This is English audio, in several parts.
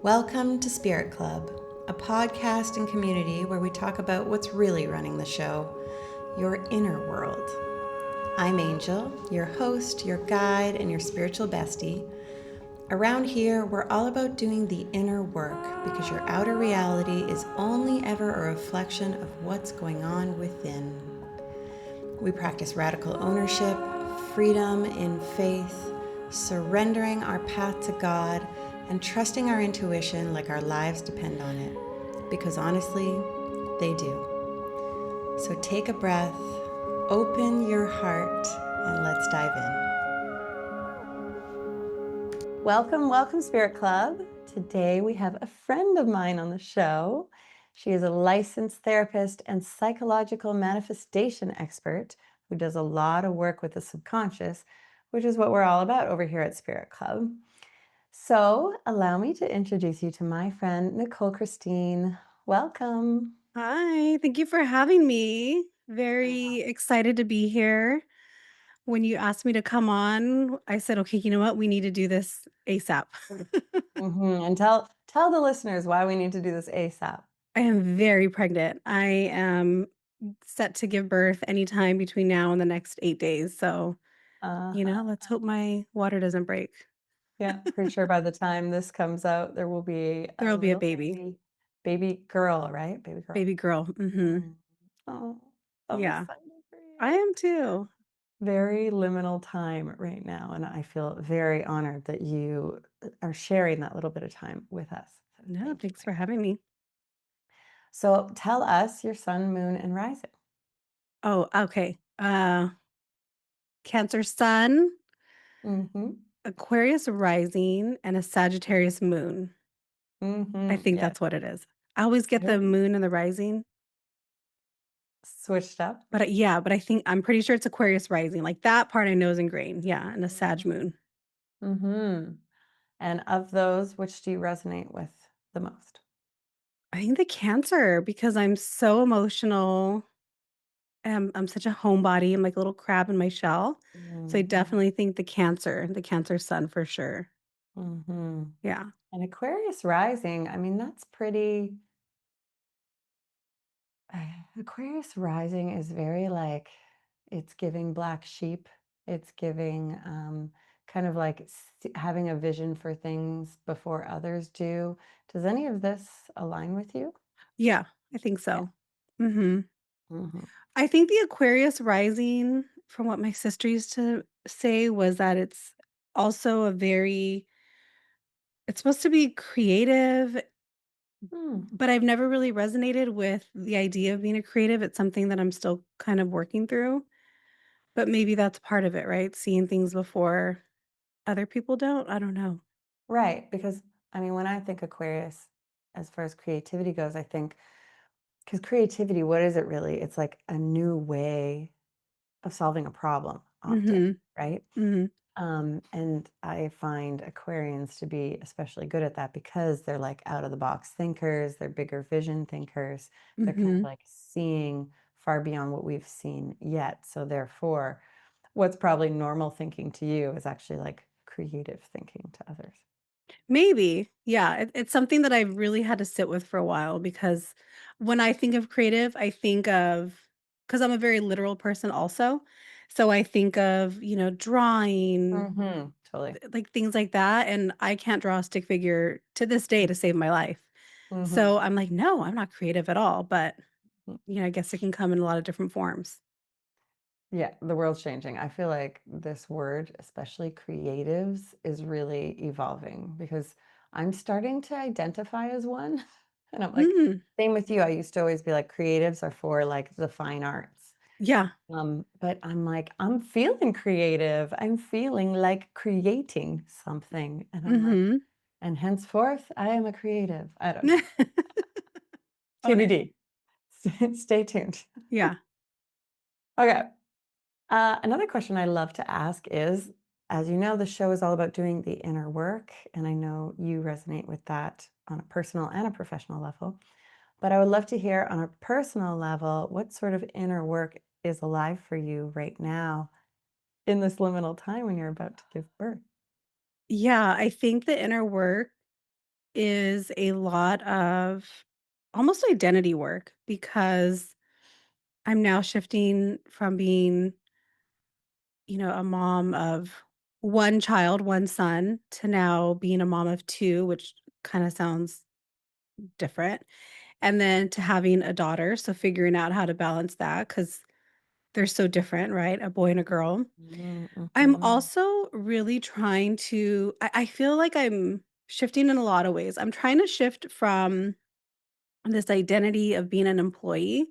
Welcome to Spirit Club, a podcast and community where we talk about what's really running the show, your inner world. I'm Angel, your host, your guide, and your spiritual bestie. Around here, we're all about doing the inner work because your outer reality is only ever a reflection of what's going on within. We practice radical ownership, freedom in faith, surrendering our path to God, and trusting our intuition like our lives depend on it. Because honestly, they do. So take a breath, open your heart, and let's dive in. Welcome, Spirit Club. Today we have a friend of mine on the show. She is a licensed therapist and psychological manifestation expert who does a lot of work with the subconscious, which is what we're all about over here at Spirit Club. So allow me to introduce you to my friend, Nichole Christine. Welcome. Hi, thank you for having me. Very excited to be here. When you asked me to come on, I said, okay, you know what? We need to do this ASAP. And tell the listeners why we need to do this ASAP. I am very pregnant. I am set to give birth anytime between now and the next 8 days. So, Uh-huh. let's hope my water doesn't break. Yeah, pretty sure by the time this comes out, there will be a There'll be a little baby, baby girl, right? Baby girl. baby girl. Mm. Oh, I'm Yeah, excited for I you. am too. Very liminal time right now, and I feel very honored that you are sharing that little bit of time with us. So No, thank you, thanks my for friend. having me. So tell us your sun, moon, and rising. Oh, okay. Cancer sun, Mm-hmm. Aquarius rising, and a Sagittarius moon. I Mm-hmm. think Yeah. that's what it is. I always get the Very moon and the rising, switched up. but I think I'm pretty sure it's Aquarius rising, like, that part I know is ingrained, yeah, and a Sag moon. Mm-hmm. And of those, which do you resonate with the most? I think the Cancer because I'm so emotional, I'm such a homebody, I'm like a little crab in my shell, so I Mm-hmm. definitely think the Cancer sun for sure. Mm-hmm. Yeah. And Aquarius rising, I mean, that's pretty. Aquarius rising is very like it's giving black sheep. It's giving kind of like having a vision for things before others do. Does any of this align with you? Yeah, I think Yeah. so. Mhm. Hmm. I think the Aquarius rising, from what my sister used to say, was that also a very it's supposed to be creative, Hmm. but I've never really resonated with the idea of being a creative. It's something that I'm still kind of working through, but maybe that's part of it, right? Seeing things before other people don't. I don't know. Right. Because I mean, when I think Aquarius, as far as creativity goes, I think because creativity, what is it really? It's like a new way of solving a problem often, Mhm. right? Mhm. And I find Aquarians to be especially good at that because they're like out of the box thinkers, they're bigger vision thinkers, they're kind of Mhm. like seeing far beyond what we've seen yet. So, therefore, what's probably normal thinking to you is actually like creative thinking to others. Maybe. Yeah, it's something that I've really had to sit with for a while because when I think of creative, I think of because I'm a very literal person also. So I think of, drawing, Totally. like things like that. And I can't draw a stick figure to this day to save my life. Hmm. So I'm like, no, I'm not creative at all. But, I guess it can come in a lot of different forms. Yeah, the world's changing. I feel like this word, especially creatives, is really evolving because I'm starting to identify as one. And I'm like, Mm, same with you. I used to always be like, creatives are for like the fine arts. yeah. But I'm like, I'm feeling creative. I'm feeling like creating something. And I'm like, Hmm. and henceforth, I am a creative. I don't know. Own it. TBD. Stay tuned. Yeah. Okay. Another question I love to ask is, as you know, the show is all about doing the inner work, and I know you resonate with that on a personal and a professional level. But I would love to hear on a personal level, what sort of inner work is alive for you right now in this liminal time when you're about to give birth? Yeah. I think the inner work. is a lot of almost identity work because I'm now shifting from being, a mom of 1 child, 1 son, to now being a mom of 2, which kinda sounds different, and then to having a daughter, so figuring out how to balance that because 'cause they're so different, right? A boy and a girl. Mhm, I'm mhm, also really trying to I feel like I'm shifting in a lot of ways. I'm trying to shift from this identity of being an employee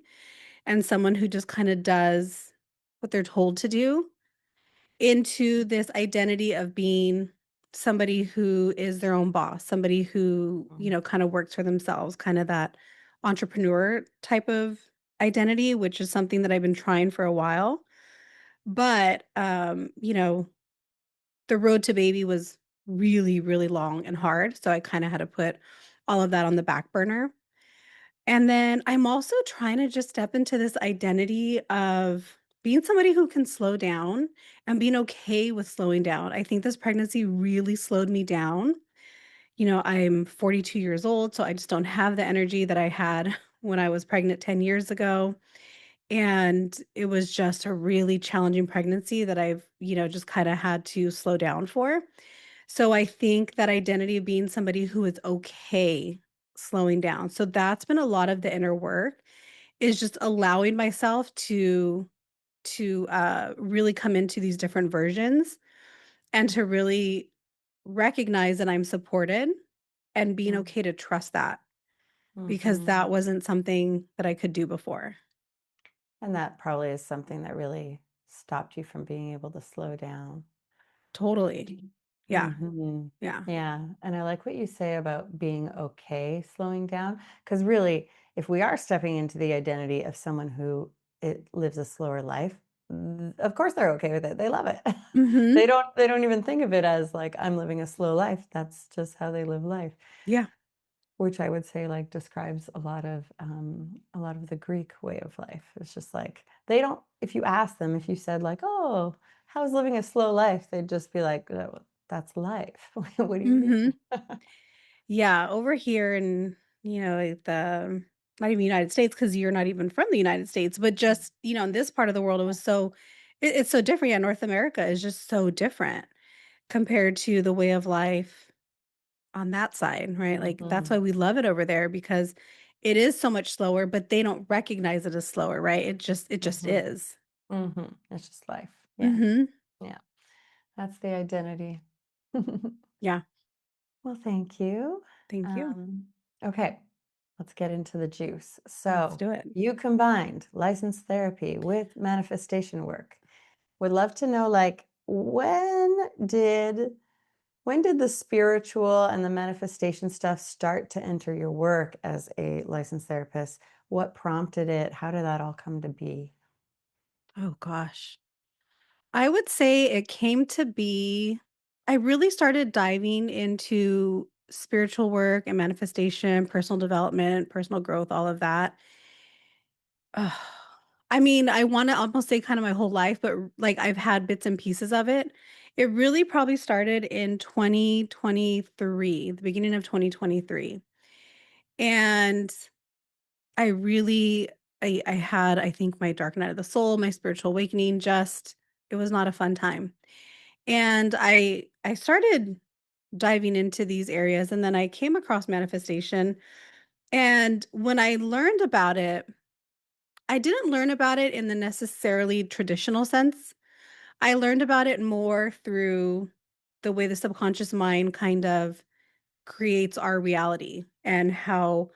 and someone who just kinda does what they're told to do into this identity of being somebody who is their own boss, somebody who, mhm, kinda works for themselves, kinda that entrepreneur type of identity, which is something that I've been trying for a while. But, the road to baby was really, really long and hard, so I kinda had to put all of that on the back burner. And then I'm also trying to just step into this identity of being somebody who can slow down and being okay with slowing down. I think this pregnancy really slowed me down. I'm 42 years old, so I just don't have the energy that I had when I was pregnant 10 years ago. And it was just a really challenging pregnancy that I've, just kind of had to slow down for. So I think that identity of being somebody who is okay slowing down. So that's been a lot of the inner work is just allowing myself to really come into these different versions and to really recognize that I'm supported and being mhm, okay to trust that because mhm. that wasn't something that I could do before. And that probably is something that really stopped you from being able to slow down. Totally. Yeah. Mhm. Yeah. Yeah, and I like what you say about being okay slowing down, because really, if we are stepping into the identity of someone who lives a slower life, of course they're okay with it. They love it. Mhm. They don't even think of it as like I'm living a slow life. That's just how they live life. Yeah. Which I would say, like, describes a lot of the Greek way of life. It's just like they don't if you ask them, if you said like, "Oh, how's living a slow life?" They'd just be like, "Oh, that's life." What do you Mhm. mean?" Yeah, over here in, the not even United States because 'cause you're not even from the United States, but just, in this part of the world, it was so it's so different. Yeah, North America is just so different compared to the way of life on that side, right? Like, that's why Mhm, we love it over there because it is so much slower, but they don't recognize it as slower, right? It just mhm, is. mhm. It's just life. Yeah, Mhm. yeah. That's the identity. Yeah. Well, thank you. Thank you. Um, okay, let's get into the juice. Let's So, do it. you combined licensed therapy with manifestation work. Would love to know, like, when did the spiritual and the manifestation stuff start to enter your work as a licensed therapist? What prompted it? How did that all come to be? Oh gosh. I would say it came to be I really started diving into spiritual work and manifestation, personal development, personal growth, all of that. Ugh. I mean, I wanna almost say kinda my whole life, but, like, I've had bits and pieces of it. It really probably started in 2023, the beginning of 2023, and I really I had, I think, my dark night of the soul, my spiritual awakening, just it was not a fun time. And I started diving into these areas and then I came across manifestation and when I learned about it, I didn't learn about it in the necessarily traditional sense. I learned about it more through the way the subconscious mind kind of creates our reality and how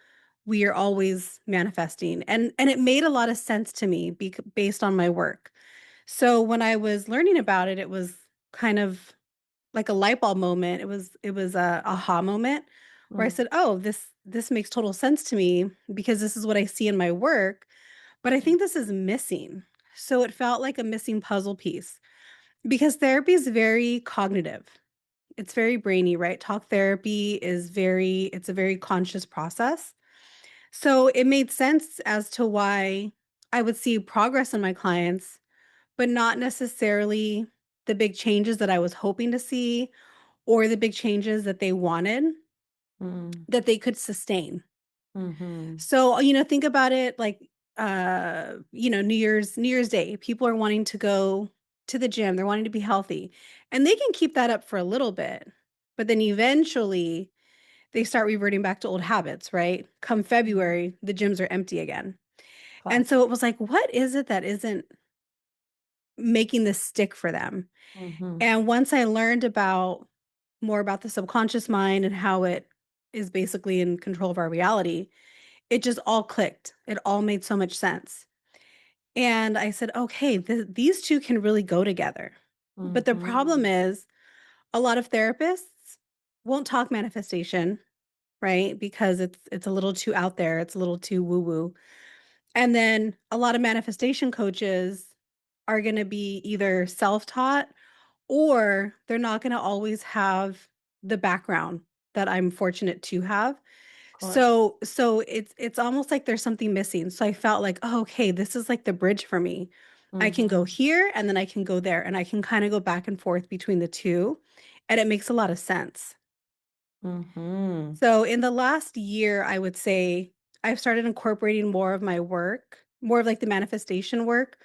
we are always manifesting. And it made a lot of sense to me based on my work. So when I was learning about it, it was kind of like a light bulb moment. It was a aha moment where I Mm, said, "Oh, this makes total sense to me because this is what I see in my work, but I think this is missing." So it felt like a missing puzzle piece because therapy is very cognitive. It's very brainy, right? Talk therapy is it's a very conscious process. So it made sense as to why I would see progress in my clients, but not necessarily the big changes that I was hoping to see or the big changes that they wanted. Mm. that they could sustain. Mhm. So, think about it like, New Year's Day, people are wanting to go to the gym, they're wanting to be healthy, and they can keep that up for a little bit, but then eventually they start reverting back to old habits, right? Come Mhm. February, the gyms are empty again. And Classic. so it was like, what is it that isn't making this stick for them? Mhm. And once I learned about more about the subconscious mind and how it is basically in control of our reality, it just all clicked. It all made so much sense. And I said, okay, these two can really go together. But the problem Mhm. is, a lot of therapists won't talk manifestation, right? Because it's a little too out there, it's a little too woo woo. And then a lot of manifestation coaches are going to be either self-taught or they're not going to always have the background that I'm fortunate to have. Of course. So it's almost like there's something missing. So I felt like, "Oh, okay, this is like the bridge for me. I can go Mhm. here and then I can go there and I can kind of go back and forth between the two, and it makes a lot of sense." Mhm. So in the last year, I would say I've started incorporating more of my work, more of like the manifestation work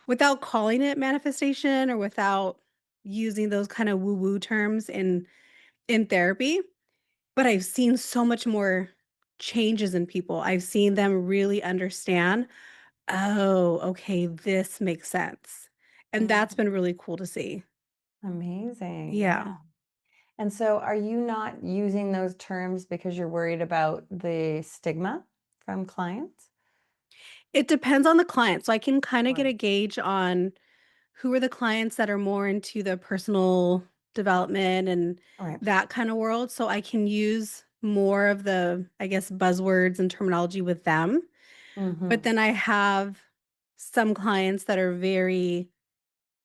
without calling it manifestation or without using those kind of woo-woo terms in therapy, but I've seen so much more changes in people. I've seen them really understand, "Oh, okay, this makes sense." And that's Mhm. been really cool to see. Amazing. Yeah. Yeah. And so are you not using those terms because you're worried about the stigma from clients? It depends on the client. So I can kinda get Right. a gauge on who are the clients that are more into the personal development and All right. that kind of world, so I can use more of the, I guess, buzzwords and terminology with them. But Mhm. then I have some clients that are very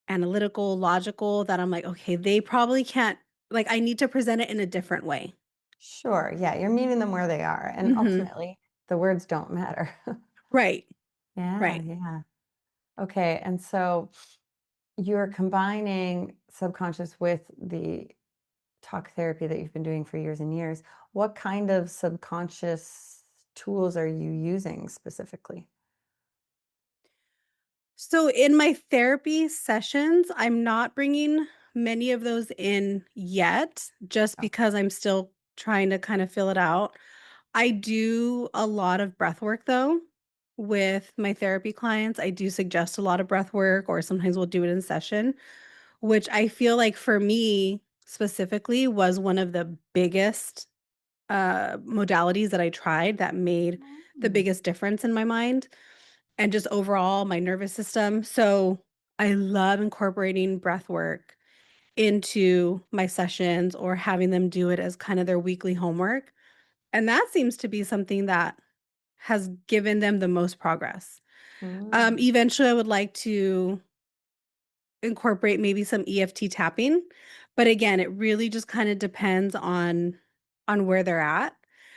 analytical, logical, that I'm like, "Okay, they probably can't," like, I need to present it in a different way. Sure. Yeah, you're meeting them where they are, and Mhm. ultimately, the words don't matter. Right, Yeah, right. yeah. Okay, and so you're combining subconscious with the talk therapy that you've been doing for years and years. What kind of subconscious tools are you using specifically? So in my therapy sessions, I'm not bringing many of those in yet, just Oh. because I'm still trying to kind of fill it out. I do a lot of breath work though with my therapy clients. I do suggest a lot of breath work, or sometimes we'll do it in session, which I feel like for me specifically was one of the biggest modalities that I tried that made the Mm. biggest difference in my mind and just overall my nervous system. So I love incorporating breath work into my sessions or having them do it as kind of their weekly homework. And that seems to be something that has given them the most progress. Mm. Eventually, I would like to incorporate maybe some EFT tapping, but again, it really just kind of depends on where they're at.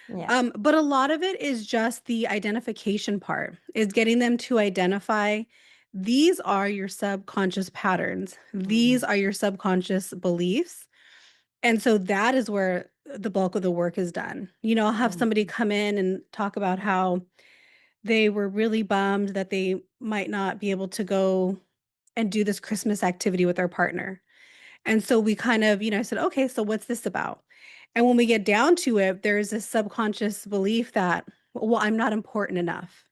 Yeah. But a lot of it is just the identification part, is getting them to identify these are your subconscious patterns. These Mhm. are your subconscious beliefs. And so that is where the bulk of the work is done. I'll have somebody Mhm. come in and talk about how they were really bummed that they might not be able to go and do this Christmas activity with their partner. And so we kind of, I said, okay, so what's this about? And when we get down to it, there's this subconscious belief that, well, I'm not important enough.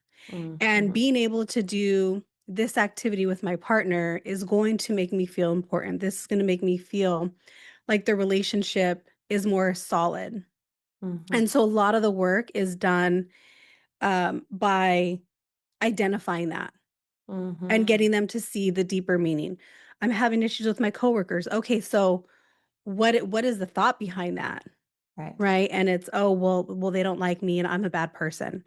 And Mhm. being able to do this activity with my partner is going to make me feel important. This is going to make me feel like the relationship is more solid. Mhm. And so a lot of the work is done by identifying that and Mhm. getting them to see the deeper meaning. I'm having issues with my coworkers. Okay, so what is the thought behind that? Right. Right? And it's, "Oh, well, they don't like me and I'm a bad person."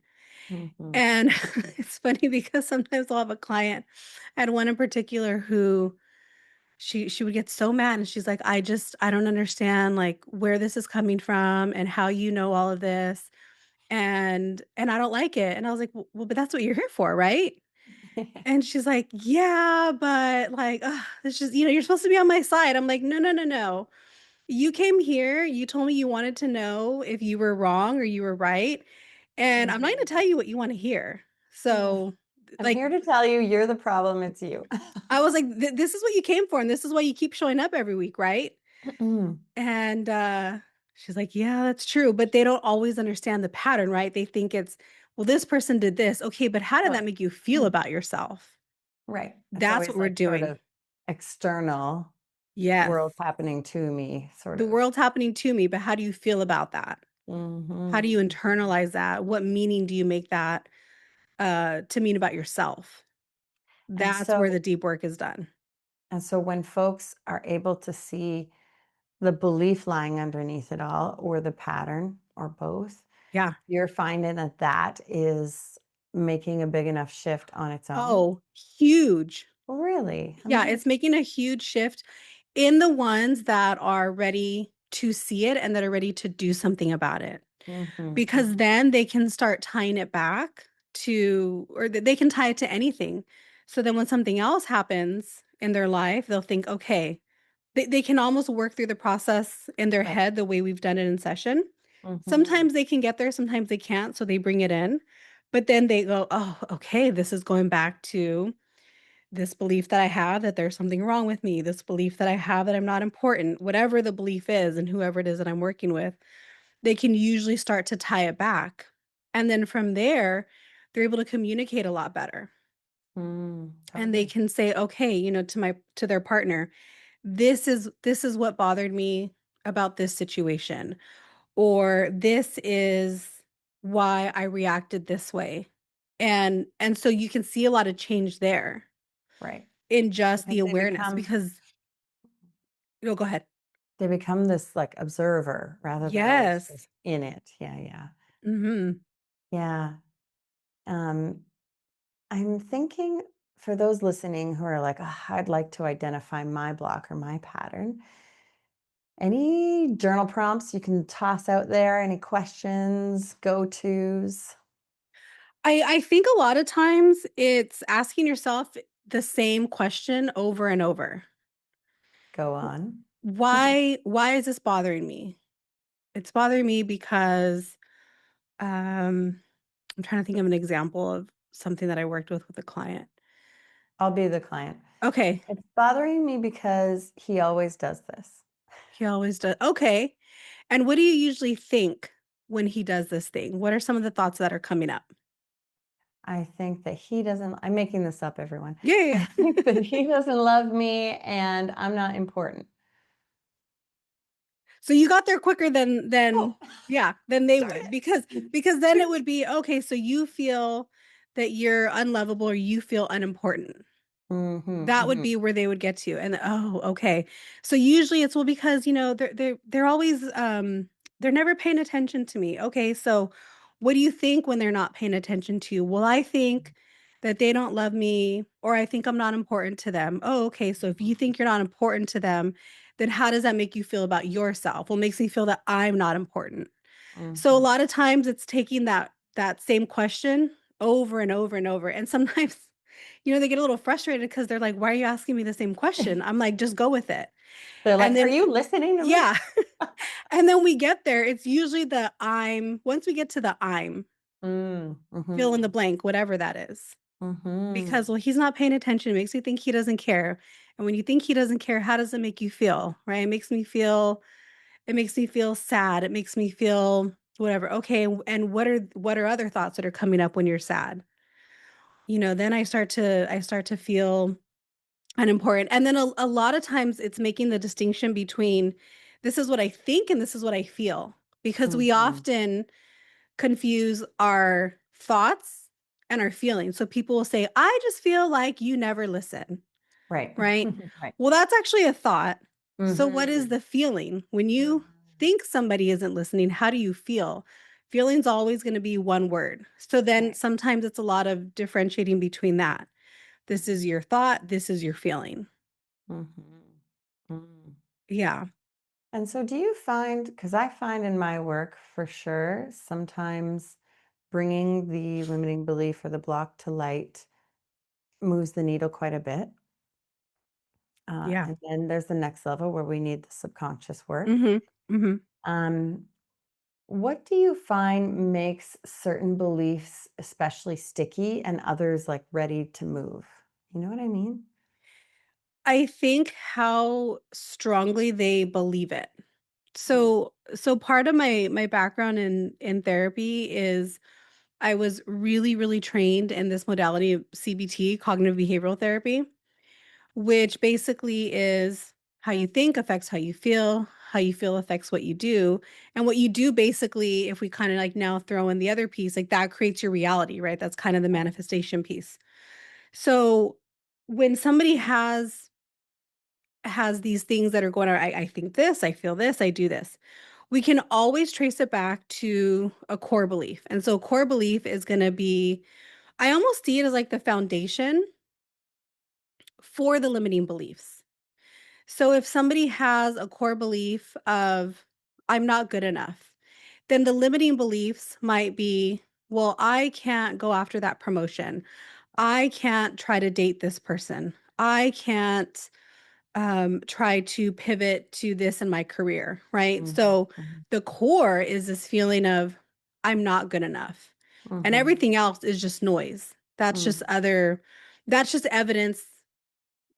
Mhm. And it's funny because sometimes I'll have a client, I had one in particular who she would get so mad and she's like, I don't understand, like, where this is coming from and how you know all of this, and I don't like it." And I was like, "Well, but that's what you're here for, right?" And she's like, "Yeah, but, like, ugh, it's just, you're supposed to be on my side." I'm like, "No, no, no, no. You came here, you told me you wanted to know if you were wrong or you were right, and I'm not gonna Mhm. tell you what you wanna hear. Ugh. So, I'm like, here to tell you you're the problem, it's you. I was like, This is what you came for, and this is why you keep showing up every week, right?" Mm. And, she's like, "Yeah, that's true," but they don't always understand the pattern, right? They think it's, "Well, this person did this." Okay, but how did that Right. make you feel about yourself? Right. It's That's what always we're like sort doing. of external Yes. world happening to me, sort The of. world's happening to me, but how do you feel about that? How do Mhm. you Mhm. internalize that? What meaning do you make that, to mean about yourself? And That's where the so deep work is done. and so when folks are able to see the belief lying underneath it all or the pattern or both, Yeah. you're finding that that is making a big enough shift on its own? Oh, huge. Really? Yeah, it's Amazing. making a huge shift in the ones that are ready to see it and that are ready to do something about it. Mhm, Because mhm. then they can start tying it back to, or they can tie it to anything. So then when something else happens in their life, they'll think, okay, they can almost work through the process in their Right. head the way we've done it in session. Mhm. Sometimes they can get there, sometimes they can't, so they bring it in. But then they go, "Oh, okay, this is going back to this belief that I have that there's something wrong with me, this belief that I have that I'm not important." Whatever the belief is and whoever it is that I'm working with, they can usually start to tie it back. And then from there, they're able to communicate a lot better. And they Totally. can say, "Okay, to their partner, this is what bothered me about this situation," or "This is why I reacted this way." And so you can see a lot of change there Right. in just the Because awareness because no, go ahead. they become this, like, observer rather than always Yes. just in it. Yeah, yeah. Mhm. Yeah. Um, I'm thinking for those listening who are like, "Ugh, I'd like to identify my block or my pattern." Any journal prompts you can toss out there? Any questions, go-tos? I think a lot of times it's asking yourself the same question over and over. Go W on. why is this bothering me? It's bothering me because, I'm trying to think of an example of something that I worked with a client. I'll be the client. Okay, It's bothering me because he always does this. he always does. Okay, and what do you usually think when he does this thing? What are some of the thoughts that are coming up? I think that he doesn't I'm making this up, everyone. Yeah, yeah, I yeah. think that he doesn't love me and I'm not important. So you got there quicker than Oh, yeah, than they darn would it. because then it would be, okay, so you feel that you're unlovable or you feel unimportant. Mhm, That would mhm, be where they would get to, and, "Oh, okay." So usually it's, "Well, because, they're always, they're never paying attention to me." Okay, so what do you think when they're not paying attention to you? "Well, I think that they don't love me, or I think I'm not important to them." Oh, okay, so if you think you're not important to them, then how does that make you feel about yourself? "Well, it makes me feel that I'm not important." So a mhm. lot of times it's taking that same question over and over and over, and sometimes, they get a little frustrated because 'cause they're like, "Why are you asking me the same question?" I'm like, "Just go with it." They're And like, "Are then you listening to me?" yeah, and then we get there, it's usually the "I'm" once we get to the "I'm," fill in the Mhm, blank, whatever that is. Because, mhm, "Well, he's not paying attention, it makes me think he doesn't care." And when you think he doesn't care, how does it make you feel, right? It makes me feel sad, it makes me feel whatever. Okay, and what are other thoughts that are coming up when you're sad? Then I start to feel unimportant, and then a lot of times it's making the distinction between, "This is what I think and this is what I feel," because we mhm. often confuse our thoughts and our feelings. So people will say, "I just feel like you never listen." Right. Right? Right. Well, that's actually a thought. So what is Mhm, the feeling? When you mhm. think somebody isn't listening, how do you feel? Feeling's always gonna be one word. So then Right. sometimes it's a lot of differentiating between that. This is your thought, this is your feeling. Mhm. Mm. Yeah. And so do you find, because I find in my work for sure, sometimes bringing the limiting belief or the block to light moves the needle quite a bit. Yeah. And then there's the next level where we need the subconscious work. Mhm. Mhm. Um, what do you find makes certain beliefs especially sticky and others like ready to move? You know what I mean? I think how strongly they believe it. Mm. So part of my background in therapy is I was really, really trained in this modality of CBT, cognitive behavioral therapy, which basically is how you think affects how you feel affects what you do, and what you do basically, if we kind of like now throw in the other piece, like that creates your reality, right? That's kind of the manifestation piece. So when somebody has these things that are going on, I think this, I feel this, I do this. We can always trace it back to a core belief. And so core belief is going to be, I almost see it as like the foundation for the limiting beliefs. So if somebody has a core belief of, I'm not good enough, then the limiting beliefs might be, well, I can't go after that promotion. I can't try to date this person. I can't try to pivot to this in my career, right? Mhm, So mhm, the core is this feeling of I'm not good enough. And mhm, everything else is just noise. mm, That's just evidence,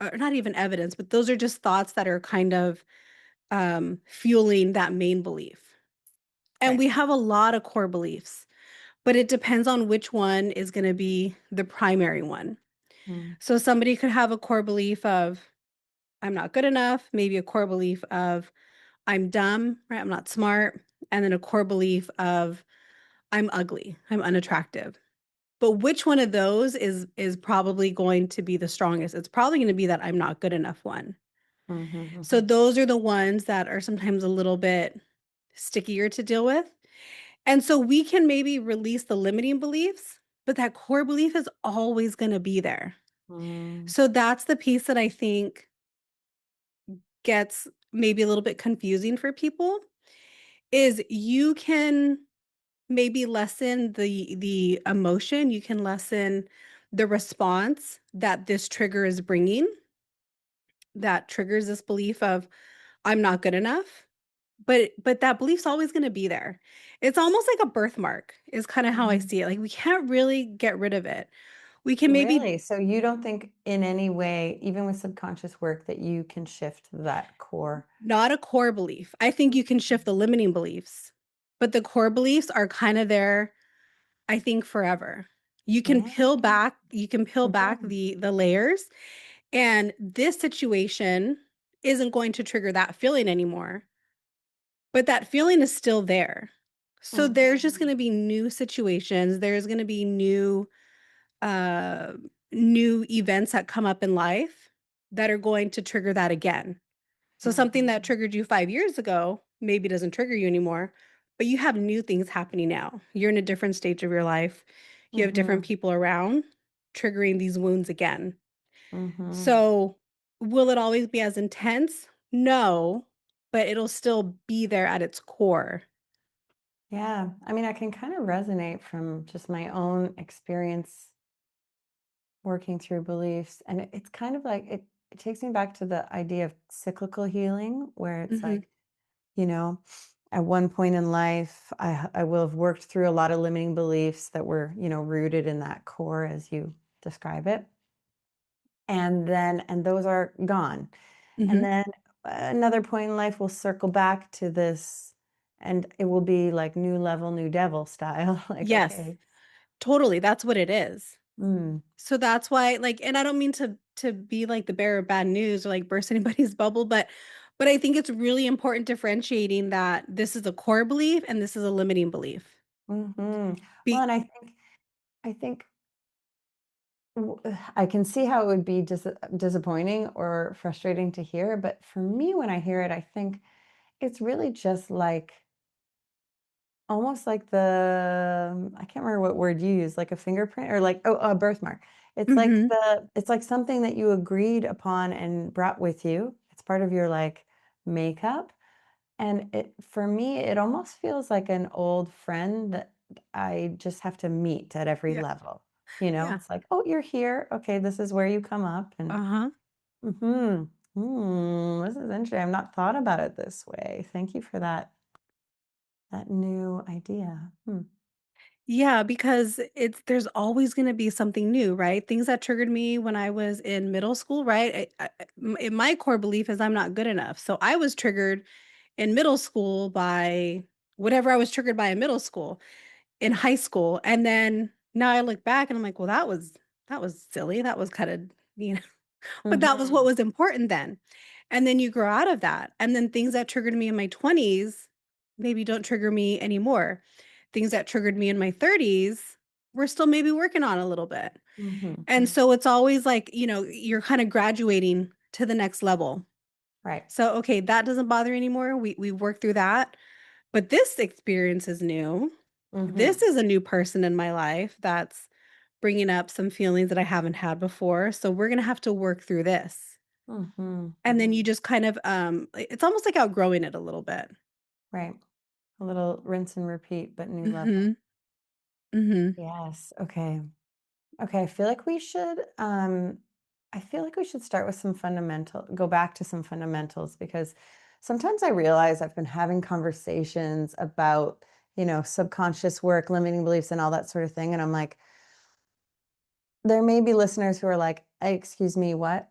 or not even evidence, but those are just thoughts that are kind of fueling that main belief. And right. we have a lot of core beliefs, but it depends on which one is going to be the primary one. Mm, So somebody could have a core belief of, I'm not good enough, maybe a core belief of, I'm dumb, right? I'm not smart. And then a core belief of, I'm ugly, I'm unattractive. But which one of those is probably going to be the strongest? It's probably going to be that I'm not good enough one. mhm, So mhm, those are the ones that are sometimes a little bit stickier to deal with. And so we can maybe release the limiting beliefs, but that core belief is always going to be there. mm, So that's the piece that I think gets maybe a little bit confusing for people is you can maybe lessen the emotion, you can lessen the response that this trigger is bringing, that triggers this belief of I'm not good enough, but that belief's always gonna be there. It's almost like a birthmark is kinda how I mhm. see it, like, we can't really get rid of it. We can maybe Really? So you don't think in any way, even with subconscious work, that you can shift that core? not a core belief. I think you can shift the limiting beliefs, but the core beliefs are kinda there, I think, forever. Yeah. You can peel back Mhm, the layers, and this situation isn't going to trigger that feeling anymore, but that feeling is still there. So there's just mhm, gonna be new situations, there's gonna be uh, new events that come up in life that are going to trigger that again. So something that mhm, triggered you 5 years ago maybe doesn't trigger you anymore, but you have new things happening now. You're in a different stage of your life. You have different mhm, people around triggering these wounds again. mhm. So, will it always be as intense? No, but it'll still be there at its core. Yeah. I mean, I can kind of resonate from just my own experience working through beliefs. And it's kind of like it takes me back to the idea of cyclical healing, where it's Mhm. like, you know, at one point in life, I will have worked through a lot of limiting beliefs that were, rooted in that core as you describe it. And those are gone. And Mhm. then another point in life, we'll circle back to this, and it will be like new level, new devil style. Like, Yes, okay, totally, that's what it is. mm, So that's why, like, and I don't mean to be like the bearer of bad news or like burst anybody's bubble, but I think it's really important differentiating that this is a core belief and this is a limiting belief. well, Be and I think I can see how it would be disappointing or frustrating to hear, but for me, when I hear it, I think it's really just like almost like I can't remember what word you use, like a fingerprint or like, oh, a birthmark. Mhm. It's like something that you agreed upon and brought with you. It's part of your like makeup. And for me, it almost feels like an old friend that I just have to meet at every Yeah, level. yeah. It's like, oh, you're here. Okay, this is where you come up. And Uh-huh. mhm. This is interesting. I've not thought about it this way. Thank you for that new idea. Yeah, because there's always gonna be something new, right? Things that triggered me when I was in middle school, right? My core belief is I'm not good enough. So I was triggered in middle school by whatever I was triggered by in middle school, in high school. And then now I look back and I'm like, well, that was silly. That was kind of, you know, but that was what Mhm. was important then. And then you grow out of that. And then things that triggered me in my 20s maybe don't trigger me anymore. Things that triggered me in my 30s, we're still maybe working on a little bit. Mhm. And so it's always like, you're kind of graduating to the next level. Right. So, okay, that doesn't bother anymore. We work through that. But this experience is new. This Mhm. is a new person in my life that's bringing up some feelings that I haven't had before. So we're going to have to work through this. Mhm. And then you just kind of it's almost like outgrowing it a little bit. Right. A little rinse and repeat, but new level. Mhm. Mhm. Yes. Okay. Okay. I feel like we should start with go back to some fundamentals because sometimes I realize I've been having conversations about, subconscious work, limiting beliefs, and all that sort of thing. And I'm like, there may be listeners who are like, Excuse me, what?"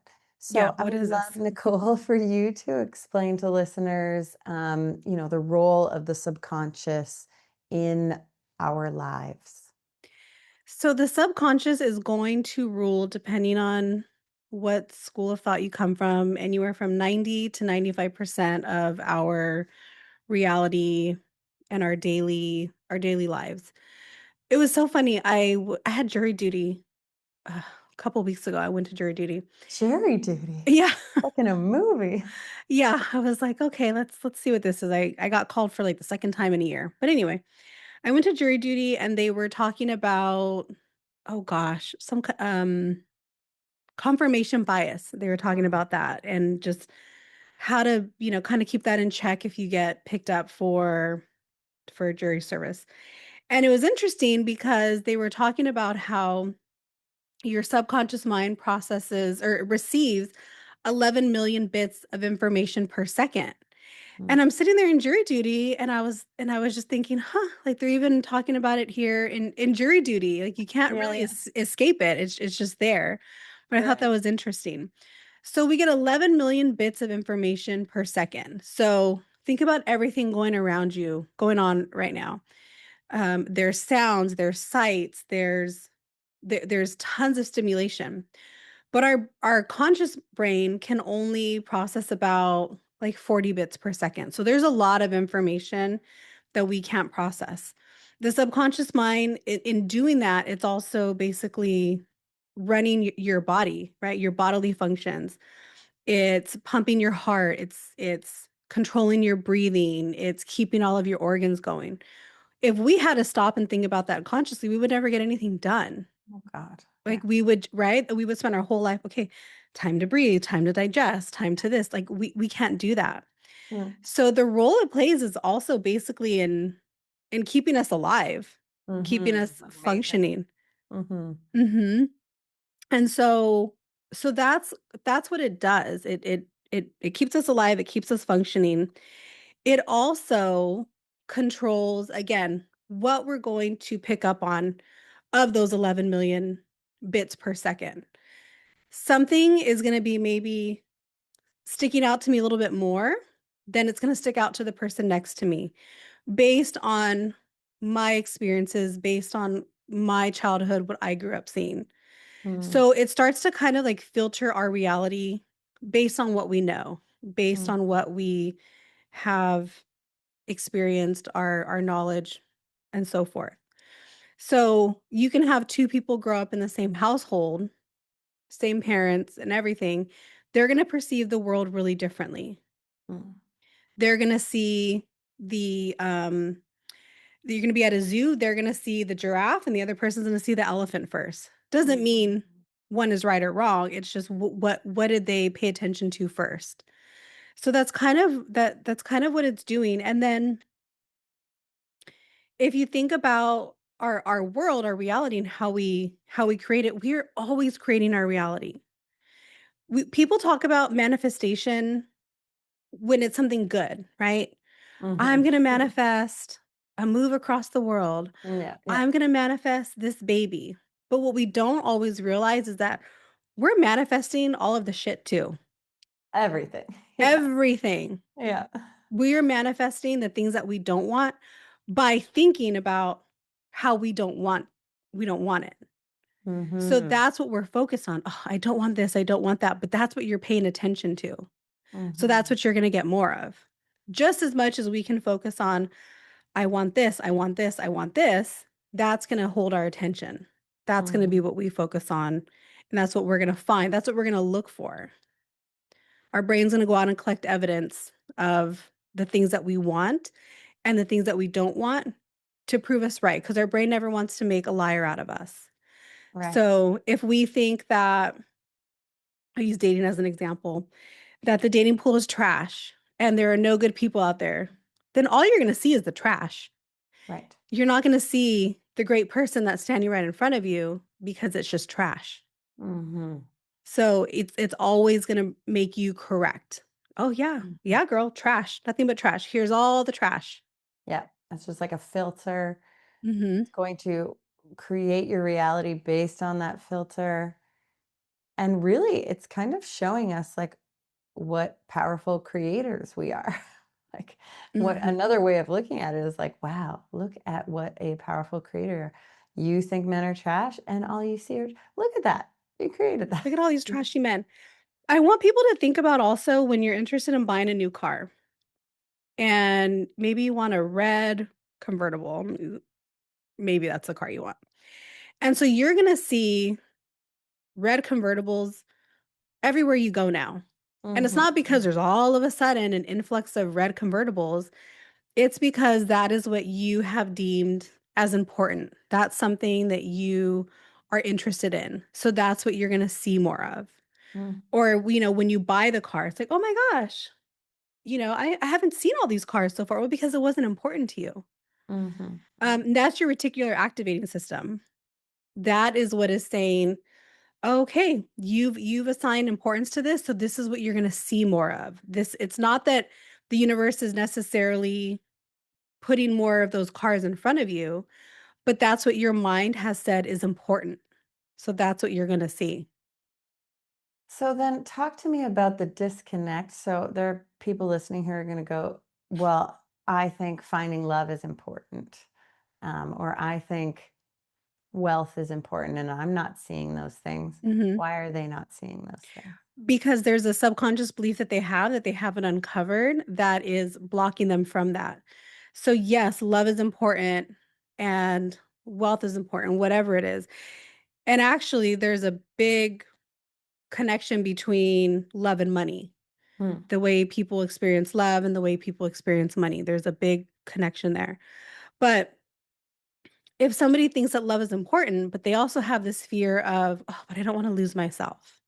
Yeah, So I what would is love, this? Nichole, for you to explain to listeners, the role of the subconscious in our lives. So the subconscious is going to rule depending on what school of thought you come from, anywhere from 90 to 95% of our reality and our daily lives. It was so funny. I had jury duty a couple weeks ago. I went to jury duty. Jury duty, Yeah. like in a movie. Yeah, I was like, "Okay, let's see what this is." I got called for, like, the 2nd time in a year. But anyway, I went to jury duty and they were talking about, oh gosh, confirmation bias. They were talking Mm, about that and just how to, kinda keep that in check if you get picked up for jury service. And it was interesting because they were talking about how your subconscious mind processes or receives 11 million bits of information per second. mm. And I'm sitting there in jury duty and I was just thinking, "Huh, like they're even talking about it here in jury duty. Like you can't Yeah, really yeah. escape it. It's just there." But I thought that Right. was interesting. So we get 11 million bits of information per second. So think about everything going on right now. There's sounds, there's sights, there's tons of stimulation. But our conscious brain can only process about like 40 bits per second. So there's a lot of information that we can't process. The subconscious mind, in doing that, it's also basically running your body, right? Your bodily functions. It's pumping your heart. It's controlling your breathing. It's keeping all of your organs going. If we had to stop and think about that consciously, we would never get anything done. Oh God. Yeah. Like, we would right? We would spend our whole life, "Okay, time to breathe, time to digest, time to this." Like, we can't do that. Mm. So, the role it plays is also basically in keeping us alive, keeping Mhm. us Maintenance. functioning. Mhm. Mhm. And so that's what it does. It keeps us alive, it keeps us functioning. It also controls, again, what we're going to pick up on of those 11 million bits per second. Something is gonna be maybe sticking out to me a little bit more, then it's gonna stick out to the person next to me based on my experiences, based on my childhood, what I grew up seeing. Mm. So it starts to kind of like filter our reality based on what we know, based on Mhm. what we have experienced, our knowledge, and so forth. So you can have two people grow up in the same household, same parents and everything. They're going to perceive the world really differently. Mm. They're going to see you're going to be at a zoo, they're going to see the giraffe and the other person's going to see the elephant first. Doesn't Mhm. mean one is right or wrong. It's just what did they pay attention to first. So that's kind of what it's doing. And then if you think about our world, our reality, and how we create it, we're always creating our reality. People talk about manifestation when it's something good, right? I'm Mhm. gonna manifest a move across the world. Yeah, yeah. I'm gonna manifest this baby. But what we don't always realize is that we're manifesting all of the shit too. Everything. Yeah. Everything. Yeah. We're manifesting the things that we don't want by thinking about how we don't want it. So Mhm. that's what we're focused on. Oh, I don't want this, I don't want that, but that's what you're paying attention to. So that's Mhm. what you're gonna get more of. Just as much as we can focus on, I want this, I want this, I want this, that's gonna hold our attention. That's gonna be Mhm. what we focus on, and that's what we're gonna find. That's what we're gonna look for. Our brain's gonna go out and collect evidence of the things that we want and the things that we don't want to prove us right, because our brain never wants to make a liar out of us. Right. So if we think that, I use dating as an example, that the dating pool is trash and there are no good people out there, then all you're gonna see is the trash. Right. You're not gonna see the great person that's standing right in front of you because it's just trash. Mhm. So it's always gonna make you correct. Oh yeah, Mhm. yeah, girl, trash, nothing but trash. Here's all the trash. Yeah. It's just like a filter. Mhm, It's going to create your reality based on that filter. And really, it's kind of showing us like what powerful creators we are. Like what mhm. another way of looking at it is like, wow, look at what a powerful creator. You think men are trash, and all you see are look at that. You created that. Look at all these trashy men. I want people to think about also when you're interested in buying a new car and maybe you want a red convertible, maybe that's the car you want. And so you're gonna see red convertibles everywhere you go now. And it's Mhm. not because there's all of a sudden an influx of red convertibles. It's because that is what you have deemed as important. That's something that you are interested in. So that's what you're going to see more of. Mhm. Or, when you buy the car, it's like, oh my gosh, I haven't seen all these cars so far. Well, because it wasn't important to you. Mhm. That's your reticular activating system. That is what is saying, okay, you've assigned importance to this, so this is what you're going to see more of. It's not that the universe is necessarily putting more of those cars in front of you, but that's what your mind has said is important. So that's what you're gonna see. So then talk to me about the disconnect. So there are people listening who are going to go, well, I think finding love is important. Or I think wealth is important and I'm not seeing those things. Mhm. Why are they not seeing those things? Because there's a subconscious belief that they haven't uncovered that is blocking them from that. So yes, love is important and wealth is important, whatever it is. And actually, there's a big connection between love and money. Hmm. The way people experience love and the way people experience money. There's a big connection there. But if somebody thinks that love is important, but they also have this fear of, "Oh, but I don't wanna lose myself,"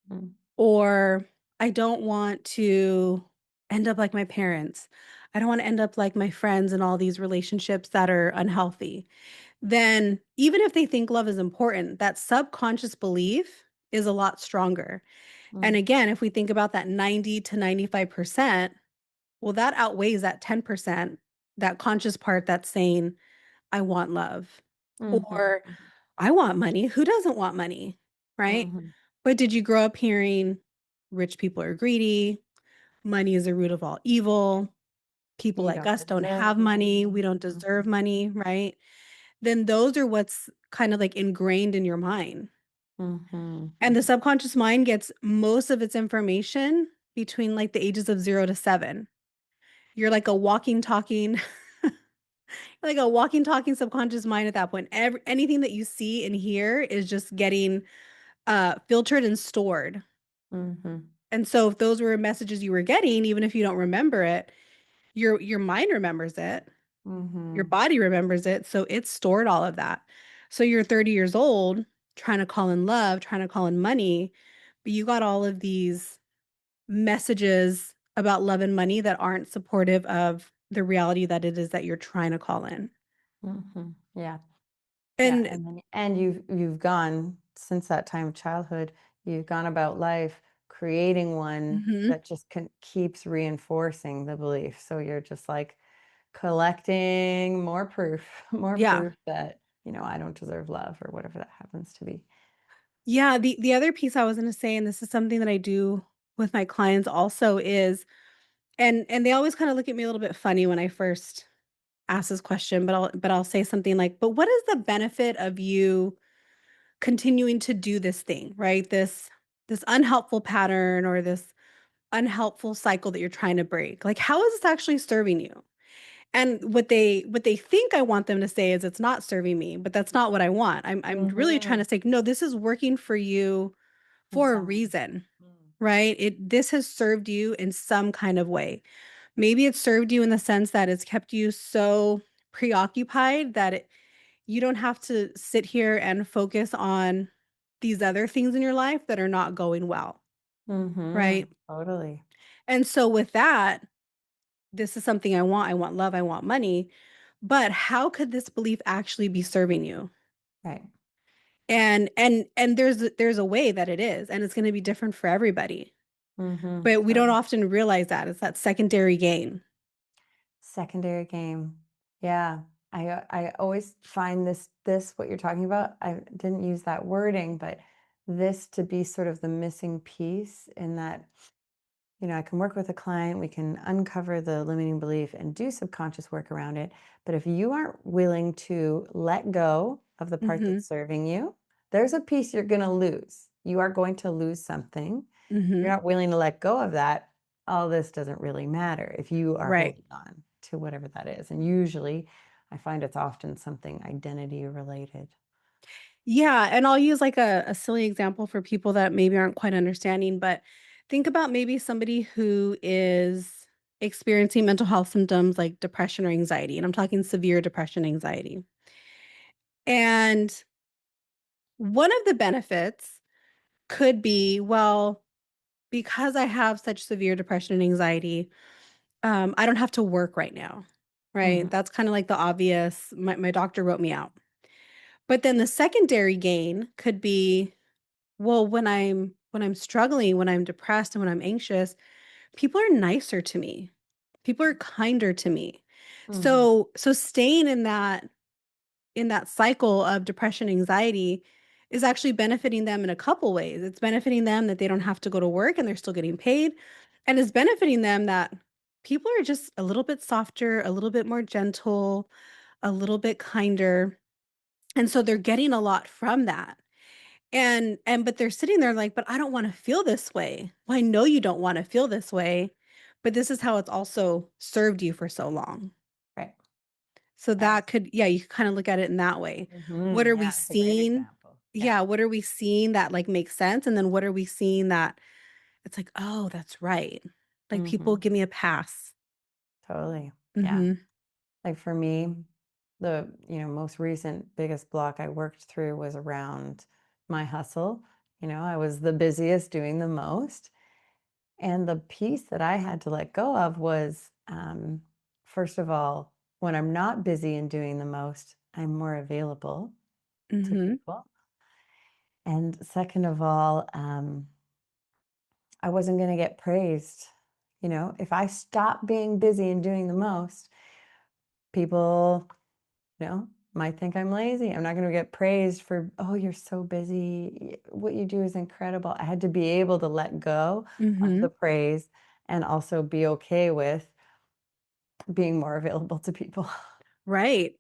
Hmm. or, "I don't want to end up like my parents. I don't wanna end up like my friends in all these relationships that are unhealthy." Then even if they think love is important, that subconscious belief is a lot stronger. Hmm. And again, if we think about that 90 to 95%, well, that outweighs that 10%, that conscious part that's saying, "I want love," Hmm. or I want money. Who doesn't want money? Right? Hmm. But did you grow up hearing rich people are greedy? Money is the root of all evil. People You like don't us don't deserve have money. money. We don't Mhm. deserve money. Right? Then those are what's kind of like ingrained in your mind. Mhm. And the subconscious mind gets most of its information between like the ages of 0 to 7. You're like a walking, talking, like a walking, talking subconscious mind at that point. Anything that you see and hear is just getting filtered and stored. Mhm. And so if those were messages you were getting, even if you don't remember it, your mind remembers it, your Mhm. body remembers it, so it's stored all of that. So you're 30 years old trying to call in love, trying to call in money, but you got all of these messages about love and money that aren't supportive of the reality that it is that you're trying to call in. Mhm. Yeah. Yeah, And and then and you've gone since that time of childhood, You've gone about life creating one Mhm. that just keeps reinforcing the belief. So you're just like collecting more proof, more Yeah. proof that, I don't deserve love or whatever that happens to be. Yeah, the other piece I was gonna say, and this is something that I do with my clients also is and they always kinda look at me a little bit funny when I first ask this question, but I'll say something like, "But what is the benefit of you continuing to do this thing, right? This unhelpful pattern or this unhelpful cycle that you're trying to break. Like, how is this actually serving you?" And what they think I want them to say is it's not serving me, but that's not what I want. I'm really trying Mhm. to say, no, this is working for you In for a some way. reason, Mm. right? This has served you in some kind of way. Maybe it's served you in the sense that it's kept you so preoccupied that you don't have to sit here and focus on these other things in your life that are not going well, right? Mhm. Totally. And so with that, this is something I want. I want love, I want money, but how could this belief actually be serving you? Right. And there's a way that it is, and it's going to be different for everybody. Mhm. But we don't often realize that. It's that secondary gain. Secondary game. Yeah. I always find this what you're talking about. I didn't use that wording, but this to be sort of the missing piece in that, I can work with a client, we can uncover the limiting belief and do subconscious work around it. But if you aren't willing to let go of the part Mhm. that's serving you, there's a piece you're going to lose. You are going to lose something. You're Mhm. not willing to let go of that. All this doesn't really matter if you are Right. holding on to whatever that is. And usually I find it's often something identity related. Yeah, and I'll use like a silly example for people that maybe aren't quite understanding, but think about maybe somebody who is experiencing mental health symptoms like depression or anxiety, and I'm talking severe depression, anxiety. And one of the benefits could be, well, because I have such severe depression and anxiety, I don't have to work right now, right? Mhm. That's kind of like the obvious. My doctor wrote me out. But then the secondary gain could be, well, when I'm struggling, when I'm depressed and when I'm anxious, people are nicer to me. People are kinder to me. Mhm. So staying in that cycle of depression, anxiety is actually benefiting them in a couple ways. It's benefiting them that they don't have to go to work and they're still getting paid. And it's benefiting them that people are just a little bit softer, a little bit more gentle, a little bit kinder. And so they're getting a lot from that. And but they're sitting there like, "But I don't wanna feel this way." Well, I know you don't wanna feel this way, but this is how it's also served you for so long. Right. So Right. that could yeah, you could kinda look at it in that way. What Mhm. are we Yeah, it's a great seeing? example. Yeah. Yeah, what are we seeing that, like, makes sense? And then what are we seeing that it's like, "Oh, that's right." Like, people Mhm. give me a pass. Totally. Yeah. Mhm. Like for me, the, most recent biggest block I worked through was around my hustle. I was the busiest doing the most. And the piece that I had to let go of was, first of all, when I'm not busy and doing the most, I'm more available to Mhm. people. And second of all, I wasn't going to get praised. If I stop being busy and doing the most, people, might think I'm lazy. I'm not going to get praised for, oh, you're so busy. What you do is incredible. I had to be able to let go of the Mhm. praise and also be okay with being more available to people. Right.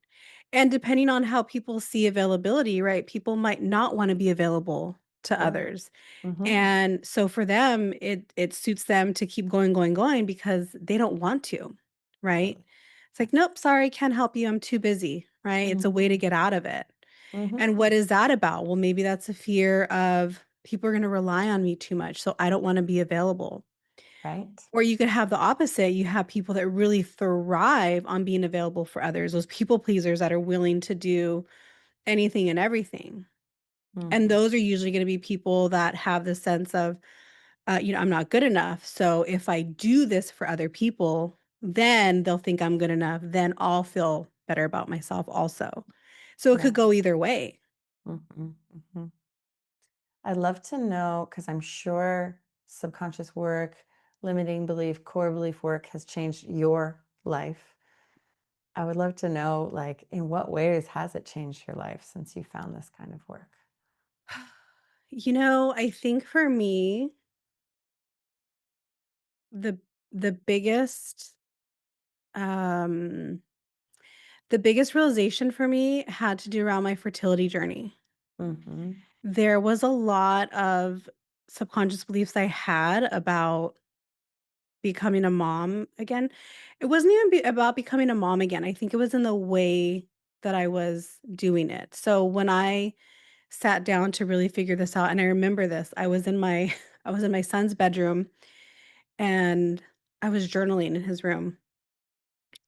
And depending on how people see availability, right, people might not wanna be available to Yeah. others. Mhm. And so for them, it suits them to keep going, going, going because they don't want to, right? Totally. It's Yeah. like, "Nope, sorry, can't help you, I'm too busy," right? It's a way to Mhm. get out of it. And Mhm. what is that about? Well, maybe that's a fear of people are gonna rely on me too much, so I don't wanna be available. Right. Or you could have the opposite. You have people that really thrive on being available for others, those people pleasers that are willing to do anything and everything. And Mhm. those are usually going to be people that have the sense of, I'm not good enough. So if I do this for other people, then they'll think I'm good enough. Then I'll feel better about myself also. So it could Yeah. go either way. Mhm. Mhm. I'd love to know because I'm sure subconscious work, limiting belief, core belief work has changed your life. I would love to know, like, in what ways has it changed your life since you found this kind of work? I think for me, the the biggest um the biggest realization for me had to do around my fertility journey. Mhm. There was a lot of subconscious beliefs I had about becoming a mom again. It wasn't even about becoming a mom again. I think it was in the way that I was doing it. So when I sat down to really figure this out, and I remember this, I was in my I was in my son's bedroom and I was journaling in his room,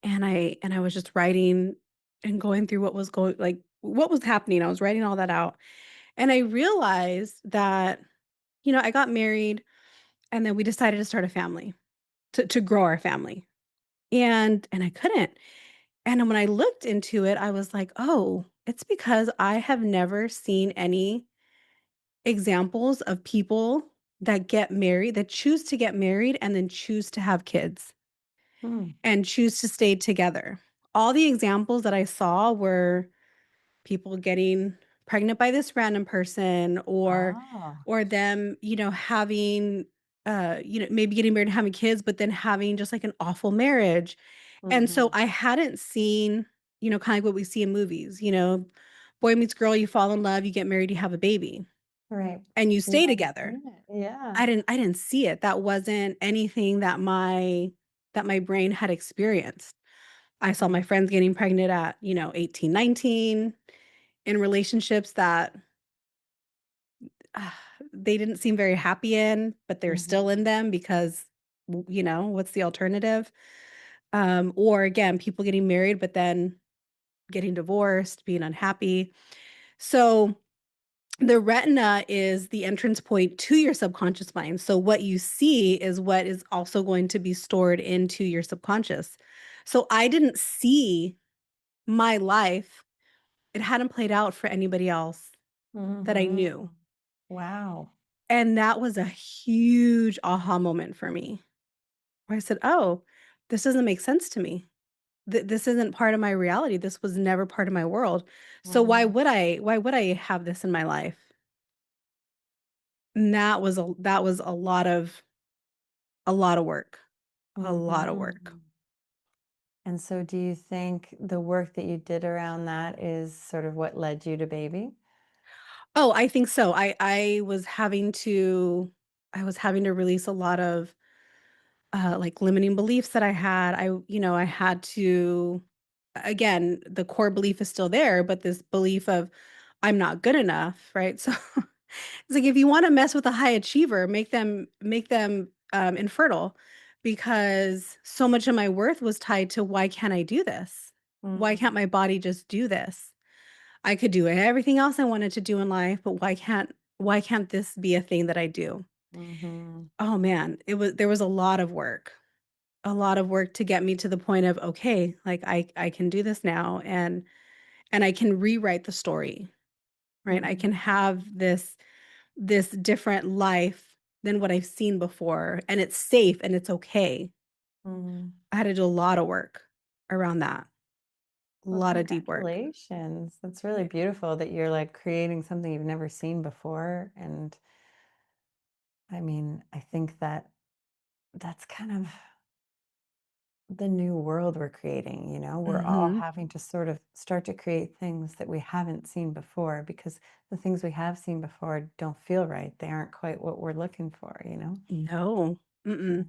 and I was just writing and going through what was happening. I was writing all that out. And I realized that, I got married and then we decided to start a family, to grow our family. And I couldn't. And then when I looked into it, I was like, "Oh, it's because I have never seen any examples of people that get married, that choose to get married and then choose to have kids Mm. and choose to stay together." All the examples that I saw were people getting pregnant by this random person, Oh. or them, having maybe getting married and having kids, but then having just like an awful marriage. And so Mhm. I hadn't seen, kind of like what we see in movies, boy meets girl, you fall in love, you get married, you have a baby, Right. and you You've stay never together. seen it. Yeah. I didn't see it. That wasn't anything that my brain had experienced. I saw my Mm. friends getting pregnant at, 18, 19, in relationships that they didn't seem very happy in, but they're still Mhm. in them because, what's the alternative? Or again, people getting married, but then getting divorced, being unhappy. So the retina is the entrance point to your subconscious mind. So what you see is what is also going to be stored into your subconscious. So I didn't see my life. It hadn't played out for anybody else that I Mhm. knew. Wow. And that was a huge aha moment for me, where I said, "Oh, this doesn't make sense to me. This isn't part of my reality. This was never part of my world. So Mhm. why would I have this in my life?" And that was a lot of work. A lot of work. Mhm. And so do you think the work that you did around that is sort of what led you to baby? Oh, I think so. I was having to release a lot of like limiting beliefs that I had. I had to, again, the core belief is still there, but this belief of I'm not good enough, right? So it's like if you want to mess with a high achiever, make them infertile, because so much of my worth was tied to why can't I do this? Why can't Mm. my body just do this? I could do everything else I wanted to do in life, but why can't this be a thing that I do? Mhm. Oh man, there was a lot of work to get me to the point of, okay, like I can do this now, and I can rewrite the story, right? I can Mhm. have this different life than what I've seen before, and it's safe and it's okay. Mhm. I had to do a lot of work around that. A Well, lot of deep work. congratulations. That's really Yeah. beautiful that you're like creating something you've never seen before. And I mean, I think that that's kind of the new world we're creating, you know? We're all Mhm. having to sort of start to create things that we haven't seen before because the things we have seen before don't feel right. They aren't quite what we're looking for, you know? No. Yeah. Mm-mm.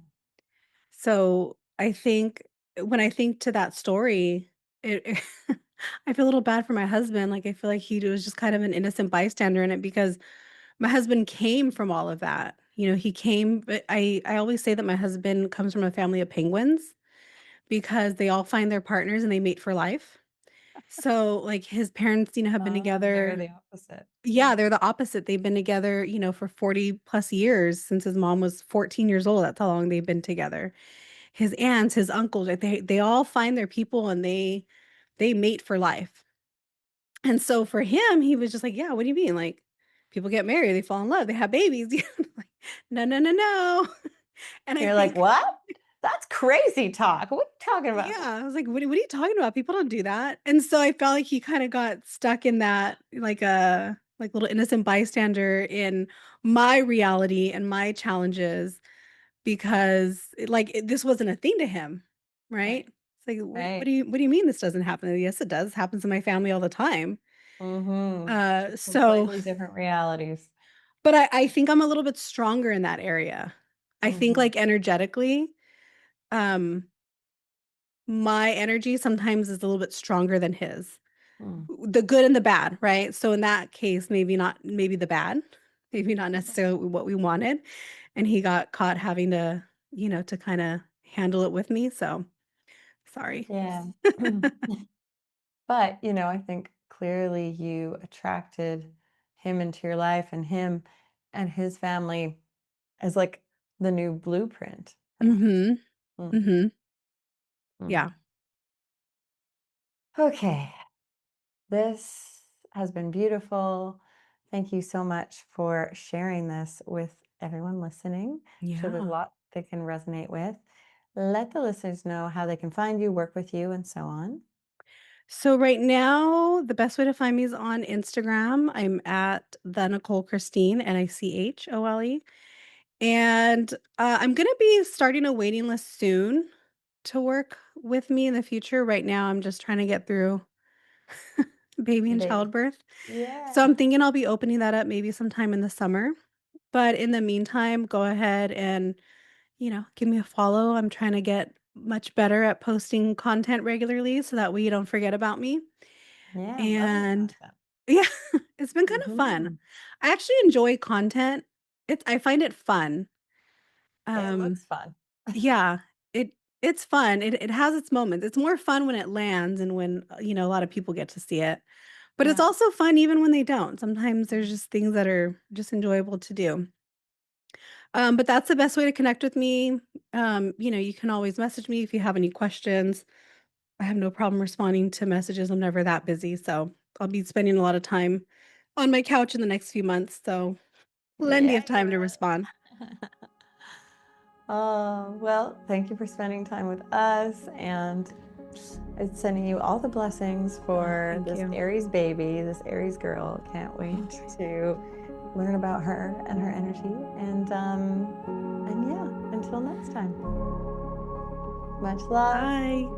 So, I think when I think to that story, it I feel a little bad for my husband. Like, I feel like he was just kind of an innocent bystander in it, because my husband came from all of that. He came, but I always say that my husband comes from a family of penguins, because they all find their partners and they mate for life. So, like, his parents, have been They're together. the opposite. Yeah, Yeah. they're the opposite. They've been together, for 40 plus years, since his mom was 14 years old. That's how long they've been together. His aunts, his uncles, like, they all find their people and they mate for life. And so for him, he was just like, "Yeah, what do you mean? Like, People get married, they fall in love, they have babies. Like, no, no, no, no. And I You're like, think, what? That's crazy talk. What are you talking about? yeah, I was like, what are you talking about? People don't do that. And so I felt like he kind of got stuck in that, like a like little innocent bystander in my reality and my challenges because this wasn't a thing to him, right? Right. It's like, Right. what do you mean this doesn't happen? Yes, it does. Happens in my family all the time. Two So, completely different realities. but I think I'm a little bit stronger in that area. I think Mm-hmm. like energetically, um, my energy sometimes is a little bit stronger than his. Mm. The good and the bad, right? So in that case, maybe the bad, maybe not necessarily what we wanted. And he got caught having to, to kind of handle it with me. So sorry. Yeah. But, I think clearly you attracted him into your life and him and his family as like the new blueprint, perhaps. Mhm. Mm, Mhm. mm. Yeah. Okay. This has been beautiful. Thank you so much for sharing this with everyone listening. Sure, there's a Yeah. lot they can resonate with. Let the listeners know how they can find you, work with you, and so on. So right now, the best way to find me is on Instagram. I'm at the Nicole Christine, Nichole. And I'm gonna be starting a waiting list soon to work with me in the future. Right now, I'm just trying to get through baby The and baby. childbirth. So Yeah. I'm thinking I'll be opening that up maybe sometime in the summer. But in the meantime, go ahead and, give me a follow. I'm trying to get much better at posting content regularly so that way you don't forget about me. Yeah. Love your And content. yeah, it's been kind of fun. Mhm. I actually enjoy content. I find it fun. It Um, looks fun. yeah, it it's fun. It has its moments. It's more fun when it lands and when, a lot of people get to see it. But it's Yeah. also fun even when they don't. Sometimes there's just things that are just enjoyable to do. But that's the best way to connect with me. You can always message me if you have any questions. I have no problem responding to messages. I'm never that busy. So I'll be spending a lot of time on my couch in the next few months. So plenty Yeah, of you time to respond. will. Oh, well, thank you for spending time with us. And it's sending you all the blessings Oh, for thank this you. Aries baby, this Aries girl. Can't wait Oh, to learn about her and her energy. And yeah, until next time. Much love. bye.